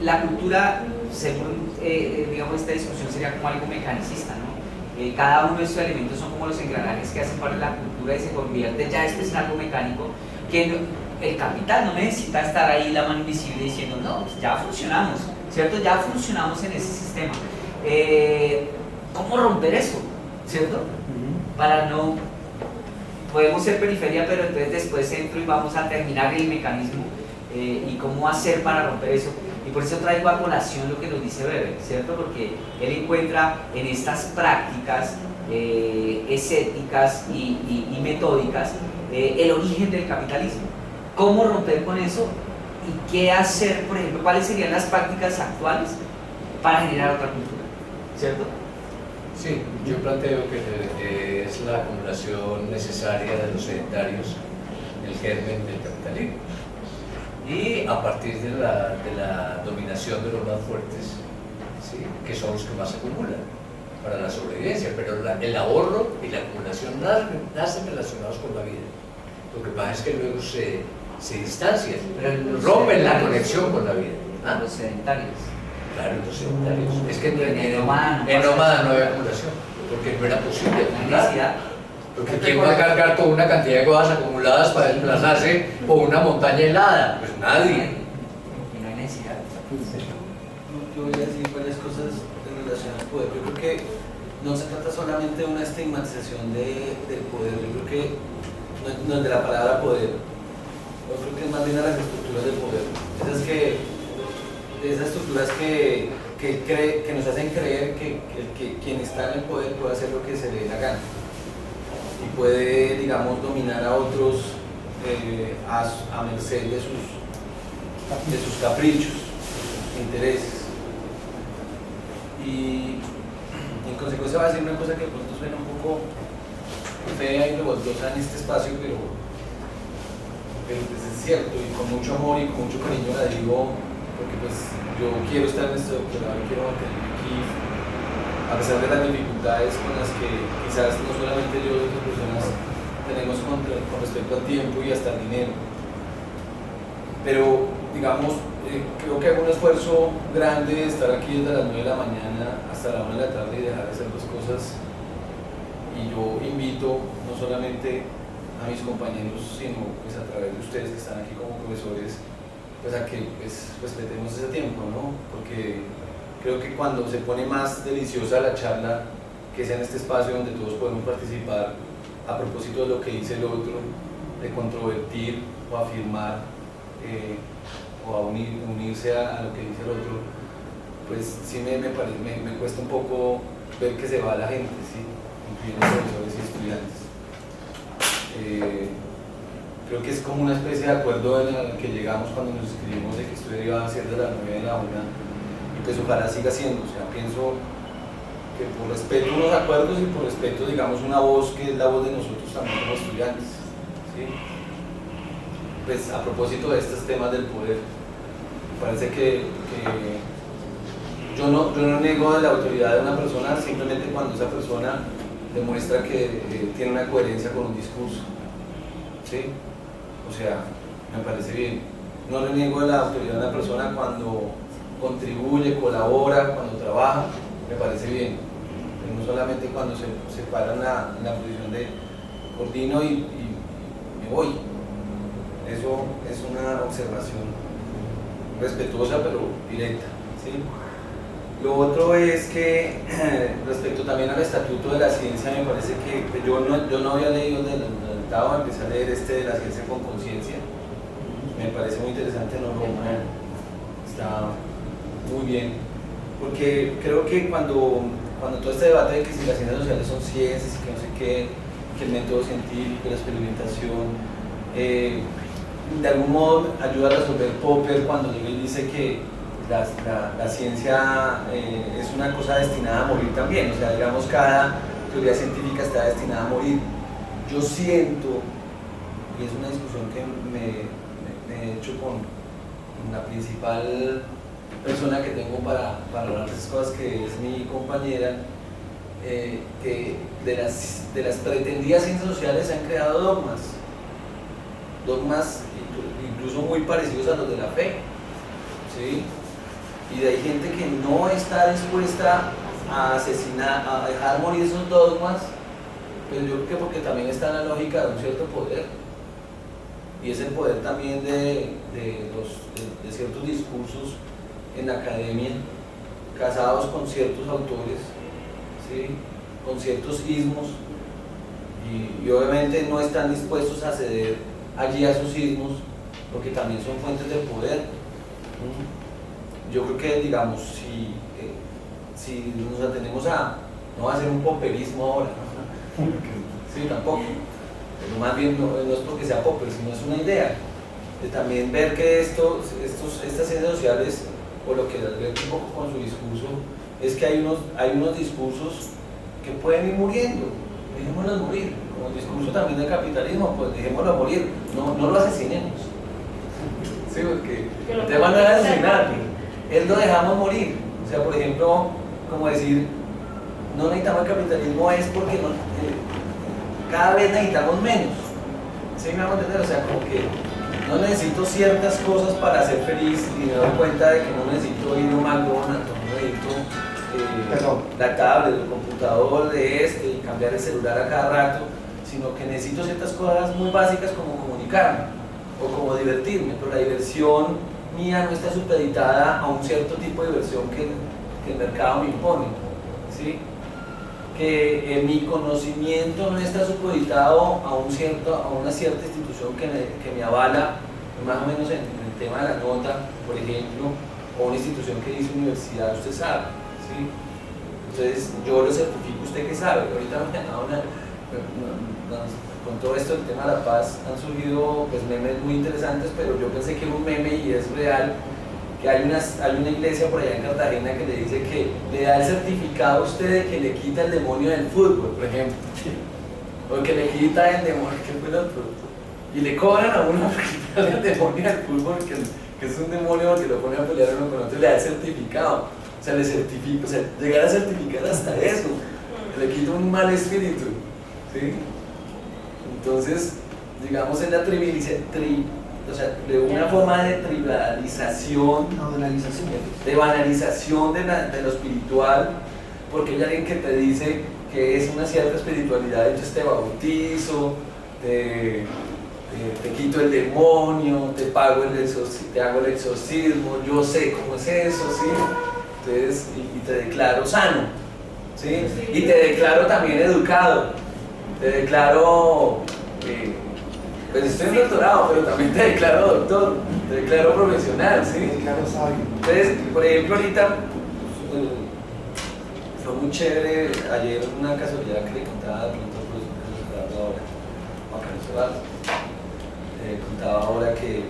la cultura, según digamos, esta discusión sería como algo mecanicista, ¿no? Cada uno de estos elementos son como los engranajes que hacen parte de la cultura y se convierte ya esto en algo mecánico que el capital no necesita estar ahí la mano invisible diciendo no, pues ya funcionamos, ¿cierto? Ya funcionamos en ese sistema. ¿Cómo romper eso? ¿Cierto? Para no... Podemos ser periferia, pero entonces después entro y vamos a terminar el mecanismo y cómo hacer para romper eso. Y por eso traigo a colación lo que nos dice Weber, ¿cierto? Porque él encuentra en estas prácticas escépticas y metódicas el origen del capitalismo. ¿Cómo romper con eso? ¿Y qué hacer, por ejemplo, cuáles serían las prácticas actuales para generar otra cultura? ¿Cierto? Sí, yo planteo que es la acumulación necesaria de los sedentarios, el germen del capitalismo. Y a partir de la dominación de los más fuertes, ¿sí?, que son los que más acumulan para la sobrevivencia, pero el ahorro y la acumulación nacen relacionados con la vida. Lo que pasa es que luego se distancian, rompen la conexión con la vida. ¿Ah? Los sedentarios. Claro, los sedentarios. Es que en nómada no había acumulación, porque no era posible acumular. Porque ¿quién va a cargar con una cantidad de cosas acumuladas para desplazarse por una montaña helada? Pues nadie. Y no hay necesidad. Yo voy a decir varias cosas en relación al poder. Yo creo que no se trata solamente de una estigmatización del poder. Yo creo que no es de la palabra poder. Yo creo que es más bien a las estructuras del poder. Esas estructuras que nos hacen creer que quien está en el poder puede hacer lo que se le dé la gana y puede, digamos, dominar a otros a merced de sus caprichos, de sus intereses. Y en consecuencia va a decir una cosa que de pronto suena un poco fea y revoltosa en este espacio, pero pues es cierto, y con mucho amor y con mucho cariño la digo, porque pues yo quiero estar en este doctorado y quiero mantenerme aquí a pesar de las dificultades con las que quizás no solamente yo y otras personas tenemos con respecto al tiempo y hasta el dinero. Pero, digamos, creo que hago un esfuerzo grande de estar aquí desde las 9 de la mañana hasta la 1 de la tarde y dejar de hacer dos cosas. Y yo invito no solamente a mis compañeros, sino pues a través de ustedes que están aquí como profesores, pues a que pues, respetemos ese tiempo, ¿no? Porque creo que cuando se pone más deliciosa la charla, que sea en este espacio donde todos podemos participar a propósito de lo que dice el otro, de controvertir o afirmar o a unirse a lo que dice el otro, pues sí me cuesta un poco ver que se va la gente, ¿sí?, incluyendo profesores y estudiantes. Creo que es como una especie de acuerdo en el que llegamos cuando nos escribimos de que esto iba a ser de las 9 de la 1. Pues ojalá siga siendo, o sea, pienso que por respeto a unos acuerdos y por respeto, digamos, una voz que es la voz de nosotros también como estudiantes, ¿sí? Pues a propósito de estos temas del poder, me parece que yo no niego la autoridad de una persona simplemente cuando esa persona demuestra que tiene una coherencia con un discurso, ¿sí? O sea, me parece bien. No reniego la autoridad de una persona cuando contribuye, colabora, cuando trabaja, me parece bien, pero no solamente cuando se para en la posición de coordino y me voy. Eso es una observación respetuosa pero directa, ¿sí? Lo otro es que respecto también al estatuto de la ciencia, me parece que yo no había leído del tratado, empecé a leer de la ciencia con conciencia, me parece muy interesante, no está muy bien, porque creo que cuando todo este debate de que si las ciencias sociales son ciencias y que no sé qué, que el método científico, la experimentación, de algún modo ayuda a resolver Popper cuando él dice que la ciencia es una cosa destinada a morir también, o sea, digamos, cada teoría científica está destinada a morir. Yo siento, y es una discusión que me he hecho con la principal persona que tengo para hablar de esas cosas, que es mi compañera, que de las pretendidas ciencias sociales se han creado dogmas incluso muy parecidos a los de la fe, ¿sí? y hay gente que no está dispuesta a asesinar, a dejar morir esos dogmas, pero yo creo que porque también está en la lógica de un cierto poder, y es el poder también de ciertos discursos en la academia, casados con ciertos autores, ¿sí? Con ciertos ismos, y obviamente no están dispuestos a ceder allí a sus ismos, porque también son fuentes de poder. Yo creo que, digamos, si nos atenemos a no va a ser un popperismo ahora, sí, tampoco, pero más bien no es porque sea popper, sino es una idea de también ver que estas ciencias sociales, o lo que advierte un poco con su discurso, es que hay unos discursos que pueden ir muriendo, dejémoslos morir, como el discurso también del capitalismo, pues dejémoslo morir, no lo asesinemos, sí, porque el tema no es asesinar, él lo dejamos morir, o sea, por ejemplo, como decir, no necesitamos el capitalismo es porque cada vez necesitamos menos, ¿sí me van a entender? O sea, como que no necesito ciertas cosas para ser feliz y me doy cuenta de que no necesito ir a un McDonald's, no necesito la tablet, el computador y cambiar el celular a cada rato, sino que necesito ciertas cosas muy básicas como comunicarme o como divertirme, pero la diversión mía no está supeditada a un cierto tipo de diversión que el mercado me impone, ¿sí? Que mi conocimiento no está supeditado a una cierta institución que me avala, más o menos en el tema de la nota, por ejemplo, o una institución que dice universidad, usted sabe, ¿sí? Entonces yo lo certifico, usted que sabe. Ahorita con todo esto del tema de la paz han surgido pues, memes muy interesantes, pero yo pensé que era un meme y es real, que hay una iglesia por allá en Cartagena que le dice que le da el certificado a usted de que le quita el demonio del fútbol, por ejemplo, o que le quita el demonio, ¿qué fue el otro? Y le cobran a uno por quitarle el demonio del fútbol, que es un demonio que lo pone a pelear uno con otro, y le da el certificado, o sea, le certifica, o sea, llegar a certificar hasta eso, le quita un mal espíritu, ¿sí? Entonces, digamos, es la o sea, de una forma de tribalización, de banalización de lo espiritual, porque hay alguien que te dice que es una cierta espiritualidad, entonces te bautizo, te quito el demonio, te hago el exorcismo, yo sé cómo es eso, ¿sí? Entonces, y te declaro sano, ¿sí? Y te declaro también educado, te declaro... pues estoy en doctorado, pero también te declaro doctor, te declaro profesional, ¿sí? Entonces, por ejemplo, ahorita fue muy chévere, ayer una casualidad que le contaba de pronto al profesor ahora, Juan Carlos Solar, contaba ahora que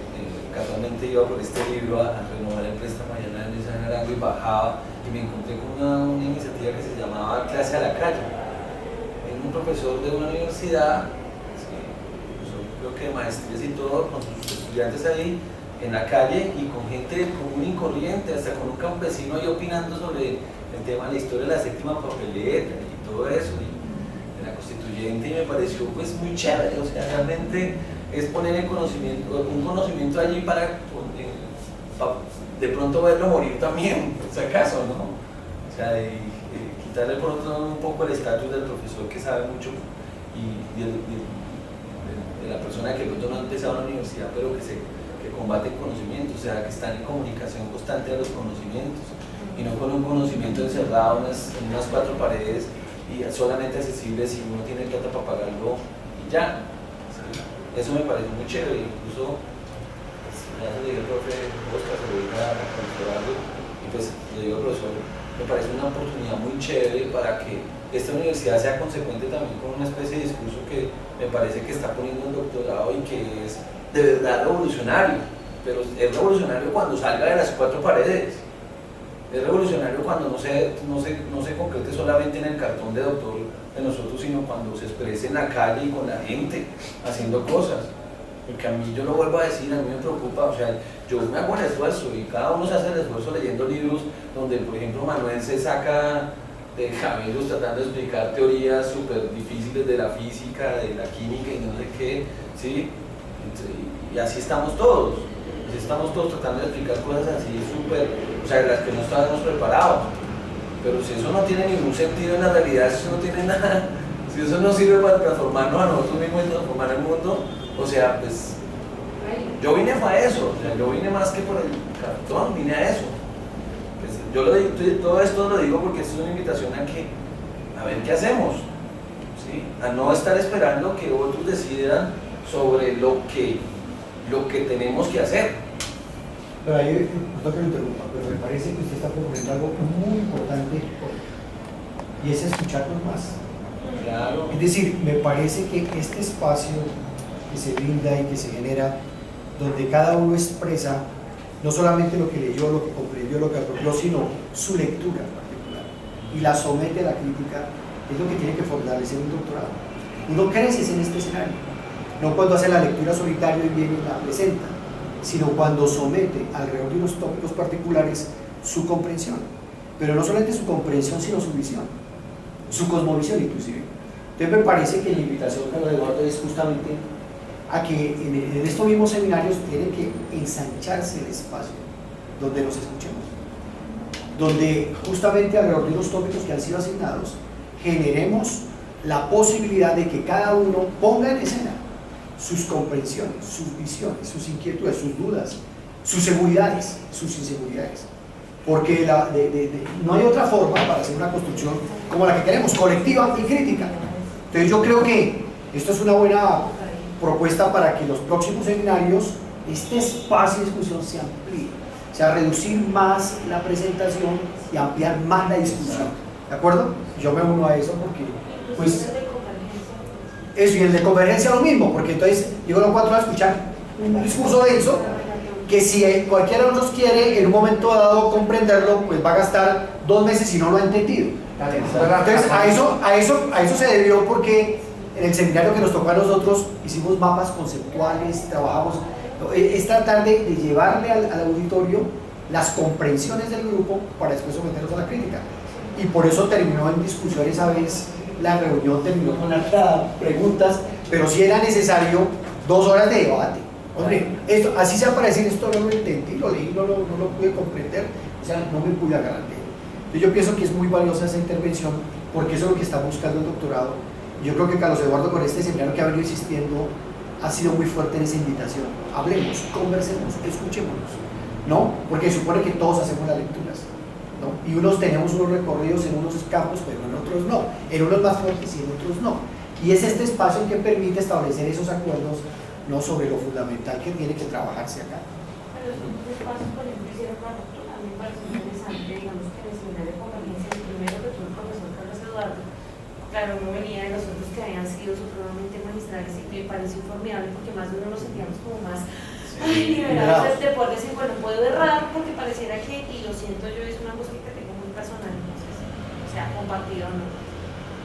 casualmente iba por este libro a renovar el préstamo allá en el San Arango y bajaba y me encontré con una iniciativa que se llamaba Clase a la Calle. Era un profesor de una universidad, creo que de maestrías y todo, con sus estudiantes ahí en la calle y con gente común y corriente, hasta con un campesino ahí opinando sobre el tema de la historia de la séptima papeleta y todo eso, y de la constituyente, y me pareció pues muy chévere, o sea, realmente es poner un conocimiento allí para de pronto verlo morir también, por si acaso, ¿no? O sea, quitarle por otro lado un poco el estatus del profesor que sabe mucho y de la persona que pronto no ha empezado en la universidad, pero que combate conocimientos, o sea, que está en comunicación constante de los conocimientos, y no con un conocimiento encerrado en unas cuatro paredes y solamente accesible si uno tiene plata para pagarlo y ya. ¿Sí? Eso me parece muy chévere, incluso pues, ya se le digo al profe Oscar, se lo digo a controlarlo, y pues le digo al profesor, me parece una oportunidad muy chévere para que esta universidad sea consecuente también con una especie de discurso que me parece que está poniendo un doctorado y que es de verdad revolucionario, pero es revolucionario cuando salga de las cuatro paredes, es revolucionario cuando no se concrete solamente en el cartón de doctor de nosotros, sino cuando se exprese en la calle y con la gente haciendo cosas, porque a mí, yo lo vuelvo a decir, a mí me preocupa, o sea, yo me hago el esfuerzo y cada uno se hace el esfuerzo leyendo libros donde, por ejemplo, Manuel se saca de cabellos tratando de explicar teorías súper difíciles de la física, de la química y no sé qué, ¿sí? Y así estamos todos tratando de explicar cosas así súper, o sea, las que no estábamos preparados. Pero si eso no tiene ningún sentido en la realidad, si eso no tiene nada, si eso no sirve para transformarnos a nosotros mismos y transformar el mundo, o sea, pues yo vine para eso, o sea, yo vine más que por el cartón, vine a eso. Yo lo digo, todo esto lo digo porque esto es una invitación a ver qué hacemos, ¿sí? A no estar esperando que otros decidan sobre lo que tenemos que hacer. Pero ahí, no que lo interrumpa, pero me parece que usted está proponiendo algo muy importante y es escucharnos más. Claro. Es decir, me parece que este espacio que se brinda y que se genera, donde cada uno expresa no solamente lo que leyó, lo que comprendió, lo que apropió, sino su lectura particular y la somete a la crítica, es lo que tiene que fortalecer un doctorado. Uno crece en este escenario, no cuando hace la lectura solitario y viene y la presenta, sino cuando somete alrededor de unos tópicos particulares su comprensión, pero no solamente su comprensión, sino su visión, su cosmovisión inclusive. Entonces me parece que la invitación, Carlos Eduardo, es justamente a que en estos mismos seminarios tiene que ensancharse el espacio donde nos escuchemos, donde justamente alrededor de unos tópicos que han sido asignados generemos la posibilidad de que cada uno ponga en escena sus comprensiones, sus visiones, sus inquietudes, sus dudas, sus seguridades, sus inseguridades, porque no hay otra forma para hacer una construcción como la que queremos, colectiva y crítica. Entonces yo creo que esto es una buena propuesta para que en los próximos seminarios este espacio de discusión se amplíe, o sea, reducir más la presentación y ampliar más la discusión, ¿de acuerdo? Yo me uno a eso porque, pues, eso, y el de convergencia lo mismo, porque entonces yo no puedo escuchar un discurso denso que si cualquiera de nosotros quiere en un momento dado comprenderlo, pues va a gastar 2 meses si no lo ha entendido. Entonces a eso se debió porque en el seminario que nos tocó a nosotros hicimos mapas conceptuales, trabajamos, es tratar de llevarle al auditorio las comprensiones del grupo para después someterlos a la crítica. Y por eso terminó en discusión esa vez, la reunión terminó con las preguntas, pero sí era necesario 2 horas de debate. Hombre, esto, así sea para decir esto no lo intenté, lo leí, no lo pude comprender, o sea, no me pude agarrar de él. Entonces yo pienso que es muy valiosa esa intervención porque eso es lo que está buscando el doctorado. Yo creo que Carlos Eduardo con este seminario que ha venido insistiendo ha sido muy fuerte en esa invitación. Hablemos, conversemos, escuchémonos, ¿no? Porque supone que todos hacemos las lecturas, ¿no? Y unos tenemos unos recorridos en unos campos, pero en otros no. En unos más fuertes y en otros no. Y es este espacio que permite establecer esos acuerdos, ¿no? Sobre lo fundamental que tiene que trabajarse acá. Pero esos espacios, por ejemplo, hicieron una lectura, a mí me parece interesante, digamos que en el seminario de convergencia, el primero que tuvo el profesor Carlos Eduardo, claro, uno venía de nosotros que habían sido supremamente magistrales y me pareció formidable porque más de uno nos sentíamos como más liberados de poder decir, bueno, puedo errar porque pareciera que, y lo siento, yo es una cosa que tengo muy personal, entonces, o sea, compartido o no,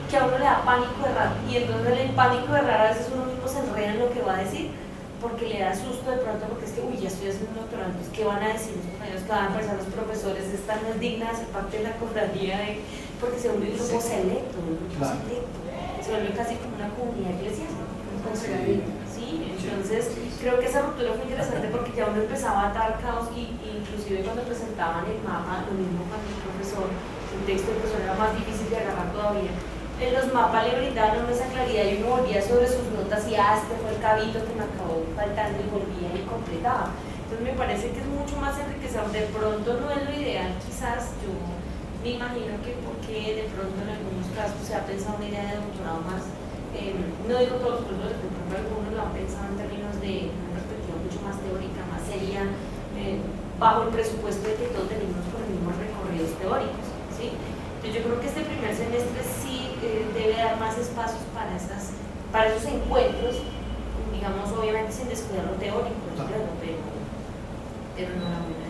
que a uno le da pánico errar, y entonces el pánico de errar a veces uno mismo se enreda en lo que va a decir porque le da susto de pronto porque es que, uy, ya estoy haciendo un doctorado, entonces, ¿qué van a decir los compañeros? ¿Qué van a pensar los profesores? Esta no es digna de ser parte de la cofradía porque se vuelve un grupo selecto, se vuelve casi como una comunidad eclesiástica, ¿sí? Entonces creo que esa ruptura fue interesante porque ya uno empezaba a atar caos y inclusive cuando presentaban el mapa, lo mismo con el profesor, el texto del profesor era más difícil de agarrar todavía. En los mapas le brindaban esa claridad y uno volvía sobre sus notas y este fue el cabito que me acabó faltando y volvía y completaba. Entonces me parece que es mucho más enriquecedor. De pronto no es lo ideal, quizás yo me imagino que porque de pronto en algunos casos se ha pensado una idea de doctorado más, no digo todos los profesores, pero algunos lo han pensado en términos de una perspectiva mucho más teórica, más seria, bajo el presupuesto de que todos tenemos con los mismos recorridos teóricos, ¿sí? Entonces yo creo que este primer semestre sí debe dar más espacios para esos encuentros, digamos, obviamente sin descuidar lo teórico, pero no la buena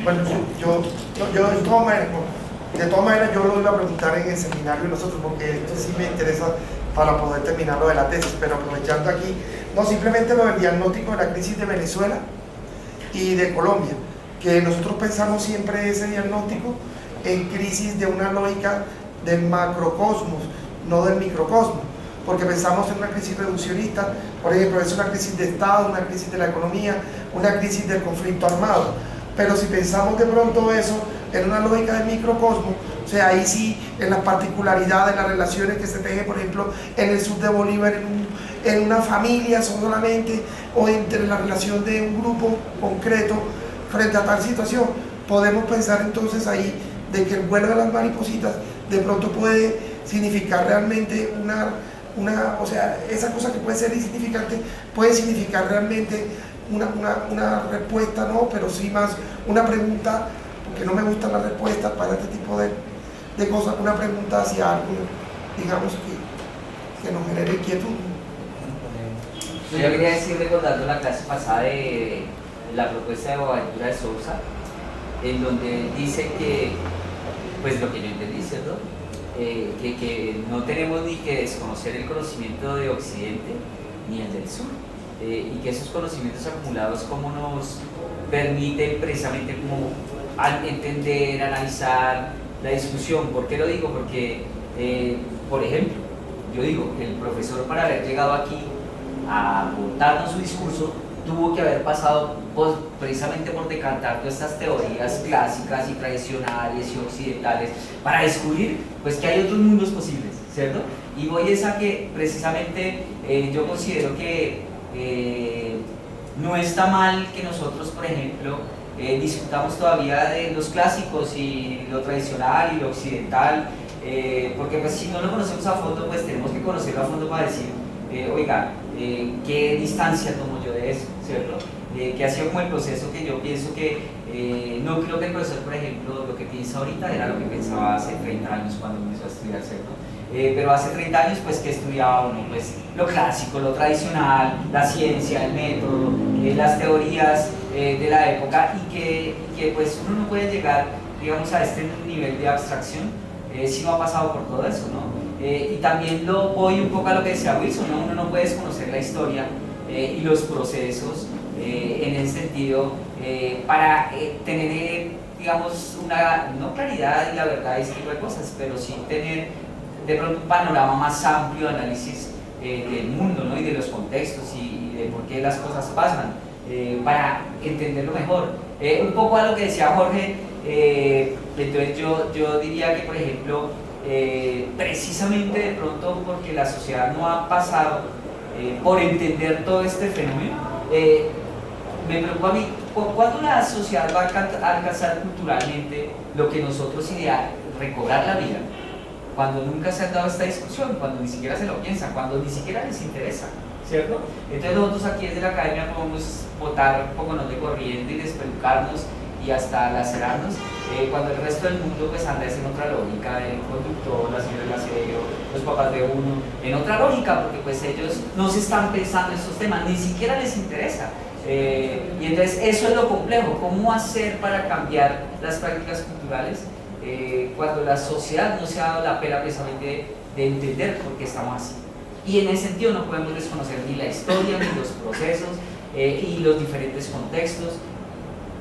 Bueno, yo de todas maneras yo lo iba a preguntar en el seminario de nosotros porque esto sí me interesa para poder terminar lo de la tesis, pero aprovechando aquí, no simplemente lo del diagnóstico de la crisis de Venezuela y de Colombia, que nosotros pensamos siempre ese diagnóstico en crisis de una lógica del macrocosmos, no del microcosmos, porque pensamos en una crisis reduccionista, por ejemplo, es una crisis de Estado, una crisis de la economía, una crisis del conflicto armado. pero si pensamos de pronto eso en una lógica de microcosmo, o sea, ahí sí, en las particularidades, las relaciones que se tejen, por ejemplo, en el sur de Bolívar, en una familia solamente, o entre la relación de un grupo concreto frente a tal situación, podemos pensar entonces ahí de que el vuelo de las maripositas de pronto puede significar realmente o sea, esa cosa que puede ser insignificante puede significar realmente una respuesta, no, pero sí más una pregunta, porque no me gustan las respuestas para este tipo de cosas, una pregunta hacia algo, digamos, que nos genere inquietud. Yo quería decir, recordando la clase pasada de la propuesta de Boaventura de Sousa, en donde dice que, pues lo que yo entendí, ¿cierto? Que no tenemos ni que desconocer el conocimiento de Occidente ni el del Sur, y que esos conocimientos acumulados como nos permiten precisamente como entender, analizar la discusión. ¿Por qué lo digo? Porque, por ejemplo, yo digo que el profesor, para haber llegado aquí a montarnos su discurso, tuvo que haber pasado precisamente por decantar todas estas teorías clásicas y tradicionales y occidentales para descubrir pues que hay otros mundos posibles, ¿cierto? Y voy es a que precisamente yo considero que no está mal que nosotros, por ejemplo, discutamos todavía de los clásicos y lo tradicional y lo occidental, porque pues si no lo conocemos a fondo, pues tenemos que conocerlo a fondo para decir, oiga, ¿qué distancia tomo yo de eso? ¿Cierto? Que ha sido como el proceso que yo pienso que no creo que el profesor, por ejemplo, lo que piensa ahorita era lo que pensaba hace 30 años cuando empezó a estudiar, ¿cierto? Pero hace 30 años, pues, ¿qué estudiaba uno? Pues lo clásico, lo tradicional, la ciencia, el método, las teorías de la época, y que pues uno no puede llegar, digamos, a este nivel de abstracción si no ha pasado por todo eso, ¿no? Y también lo voy un poco a lo que decía Wilson, ¿no? Uno no puede desconocer la historia y los procesos en ese sentido para tener, digamos, no claridad y la verdad y ese tipo de cosas, pero sí tener de pronto un panorama más amplio de análisis del mundo, ¿no? Y de los contextos y de por qué las cosas pasan, para entenderlo mejor. Un poco a lo que decía Jorge, entonces yo diría que, por ejemplo, precisamente de pronto porque la sociedad no ha pasado por entender todo este fenómeno, me preocupa a mí cuándo la sociedad va a alcanzar culturalmente lo que nosotros ideamos, recobrar la vida, cuando nunca se ha dado esta discusión, cuando ni siquiera se lo piensan, cuando ni siquiera les interesa, ¿cierto? Entonces nosotros aquí desde la academia podemos botar un poco de corriente y despelucarnos y hasta lacerarnos, cuando el resto del mundo pues anda en otra lógica, el conductor, la señora del aseo, los papás de uno, en otra lógica, porque pues ellos no se están pensando en estos temas, ni siquiera les interesa. Y entonces eso es lo complejo, cómo hacer para cambiar las prácticas culturales cuando la sociedad no se ha dado la pena precisamente de entender por qué estamos así. Y en ese sentido no podemos desconocer ni la historia, ni los procesos, y los diferentes contextos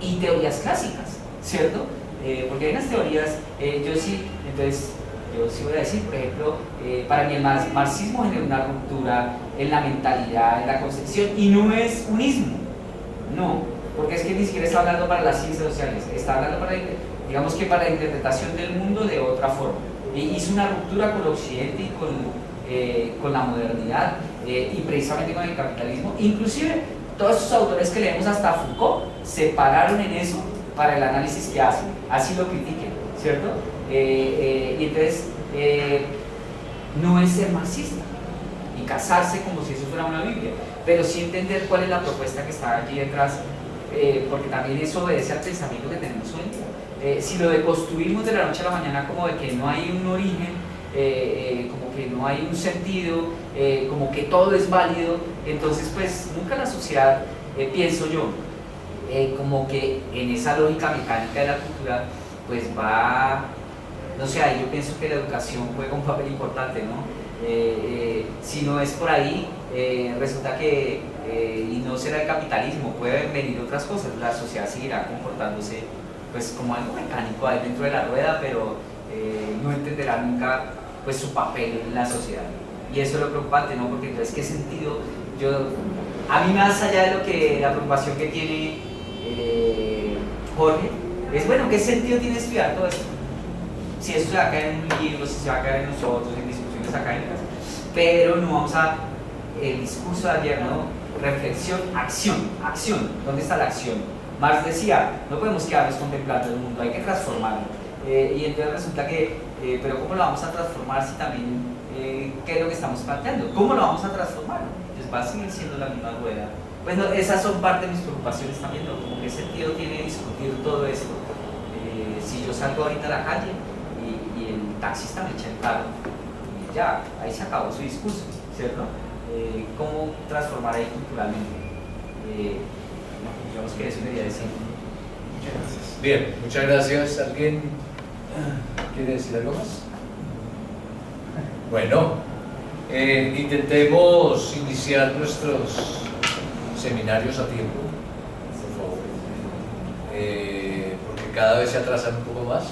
y teorías clásicas, ¿cierto? Porque hay unas teorías, yo sí voy a decir, por ejemplo, para mí el marxismo genera una ruptura en la mentalidad, en la concepción, y no es unismo, no, porque es que ni siquiera está hablando para las ciencias sociales, está hablando para, digamos que para la interpretación del mundo de otra forma. Hizo una ruptura con Occidente y con la modernidad, y precisamente con el capitalismo. Inclusive todos esos autores que leemos, hasta Foucault, se pararon en eso para el análisis que hacen, así lo critiquen, ¿cierto? Y entonces no es ser marxista y casarse como si eso fuera una Biblia, pero sí entender cuál es la propuesta que está allí detrás, porque también eso obedece al pensamiento que tenemos hoy en día. Si lo deconstruimos de la noche a la mañana como de que no hay un origen, como que no hay un sentido, como que todo es válido, entonces pues nunca la sociedad, pienso yo, como que en esa lógica mecánica de la cultura pues va, no sé, ahí yo pienso que la educación juega un papel importante, ¿no? Si no es por ahí, resulta que, y no será el capitalismo, pueden venir otras cosas, la sociedad seguirá comportándose pues como algo mecánico ahí dentro de la rueda, pero no entenderá nunca pues su papel en la sociedad. Y eso es lo preocupante, ¿no? Porque entonces, ¿qué sentido? A mí, más allá de lo que la preocupación que tiene Jorge, es bueno, ¿qué sentido tiene estudiar todo esto? Si eso se va a caer en un libro, si se va a caer en nosotros, en discusiones académicas, pero no vamos a, el discurso de ayer, ¿no? Reflexión, acción, acción, ¿dónde está la acción? Marx decía, no podemos quedarnos contemplando el mundo, hay que transformarlo. Y entonces resulta que, pero ¿cómo lo vamos a transformar si también, qué es lo que estamos planteando? ¿Cómo lo vamos a transformar? Pues va a seguir siendo la misma rueda. Pues no, esas son parte de mis preocupaciones también, ¿no? Como qué sentido tiene discutir todo esto. Si yo salgo ahorita a la calle y el taxista me echa el carro, y ya, ahí se acabó su discurso, ¿cierto? ¿Cómo transformar ahí culturalmente? Digamos que eso debería decir. Muchas gracias. Bien, muchas gracias. ¿Alguien quiere decir algo más? Bueno, intentemos iniciar nuestros seminarios a tiempo, por favor, porque cada vez se atrasan un poco más.